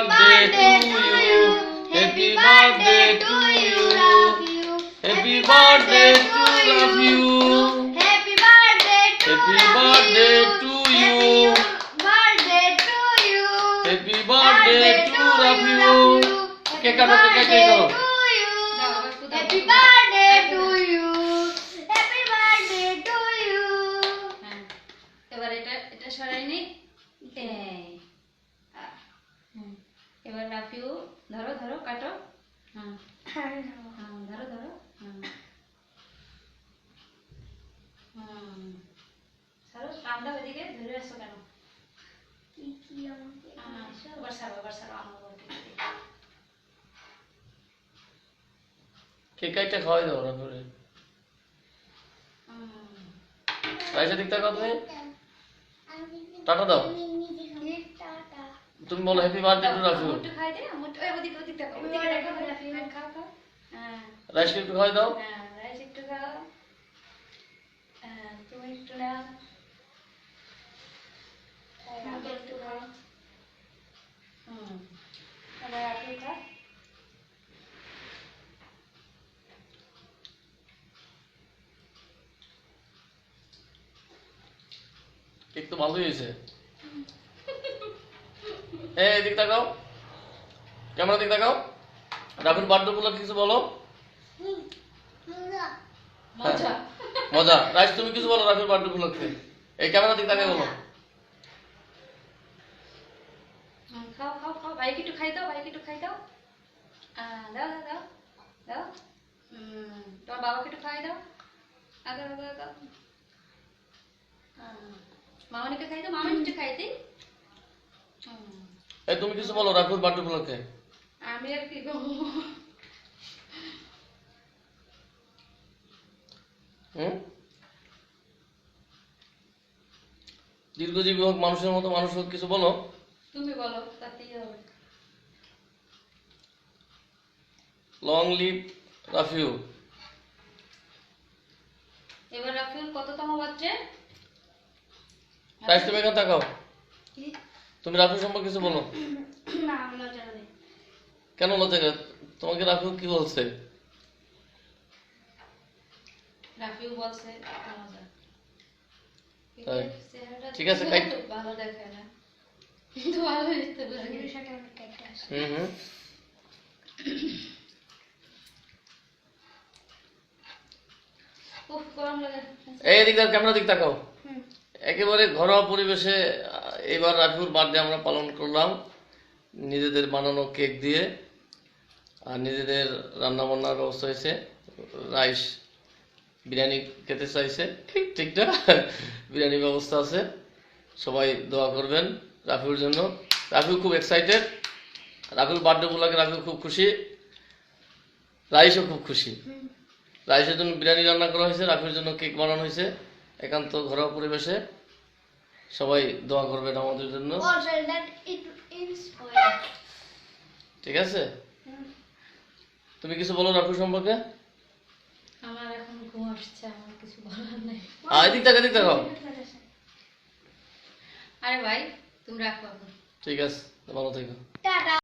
birthday to you. Happy birthday to you. Happy birthday to you. Happy birthday to Happy birthday to you. birthday to you. Happy birthday to you. Cake কাটো, cake কাটো। Happy birthday to you. Happy birthday to you. এবার এটা সরাই নি। এবার রাফিউ ধরো ধরো কাটো। ধরো ধরো। সারো কামটা ওইদিকে ধরে আসো কেন? এবার সারো আমার বলতে। কেক কাইটা খাওয়াই দাও ওরা করে। রাইসা দিক তাকাও তুমি। টাটা দাও। তুমি বলো হ্যাপি বার্থডে টু রাফিউ। মুট্টু খাই দে, মুট্টু ওদিকে তাকাও, ওদিকে তাকাও, রাফিউ খাও খাও। রাইস একটু খাওয়াই দাও। রাইস একটু খাও। তুমি একটু নাও। আমাকে একটু খাও। এবার রাফিউ খাও। কেক তো ভালোই হয়েছে। এদিক তাকাও, ক্যামেরা দিক তাকাও। রাফির বার্থডে উপলক্ষে কিছু বলো। মজা। মজা। রাইস তুমি কিছু বলো রাফির বার্থডে উপলক্ষে। এই ক্যামেরা দিক তাকাই বলো। খাও খাও খাও, ভাইকে একটু খাই দাও, ভাইকে একটু খাই দাও। দাও দাও দাও দাও। তোমার বাবাকে একটু খাই দাও। দাও দাও দাও। মামনিকে খাই দাও, মামনি একটু খাই দিই। এই তুমি কিছু বলো রাফির বার্থডে উপলক্ষে। আমি আর কি করবো? দীর্ঘজীবী হোক, মানুষের মতো মানুষ হোক, কিছু বলো। তুমি বলো, তাতেই হবে। Long live Rafiu. এবার রাফিউল কততম বাচ্চা? রাইস তুমি এখানে তাকাও। কি? তুমি রাফিউ সম্পর্কে কিছু বলো। না, আমি লজ্জা নেই। কেন লজ্জা? তোমাকে রাফিউ কি বলছে? রাফিউ বলছে মজা। তাই? চেহারাটা ঠিক আছে, কাট। ভালো দেখায় না, কিন্তু ভালো দেখতে লাগে। উফ, গরম লাগে। এই দিক ক্যামেরা দিক তাকাও। একেবারে ঘরোয়া পরিবেশে এবার রাফিউর বার্থডে আমরা পালন করলাম নিজেদের বানানো কেক দিয়ে, আর নিজেদের রান্না বান্নার ব্যবস্থা হয়েছে। রাইস বিরিয়ানি খেতে চাইছে, ঠিক না? বিরিয়ানির ব্যবস্থা আছে। সবাই দোয়া করবেন রাফিউর জন্য। রাফিউ খুব এক্সাইটেড। রাফিউর বার্থডে উপলক্ষে রাফিউ খুব খুশি, রাইসও খুব খুশি। রাইসের জন্য বিরিয়ানি রান্না করা হয়েছে, রাফিউর জন্য কেক বানানো হয়েছে একান্ত ঘরোয়া পরিবেশে। সবাই দোয়া করবেন আমাদের জন্য, ঠিক আছে? তুমি কিছু বলো রাফিউ সম্পর্কে। আমার এখন ঘুম আসছে, আমার কিছু বলার নাই। এদিক তাকাও। আরে ভাই, তুমি রাখো এখন। ঠিক আছে, ভালো থেকো। টাটা।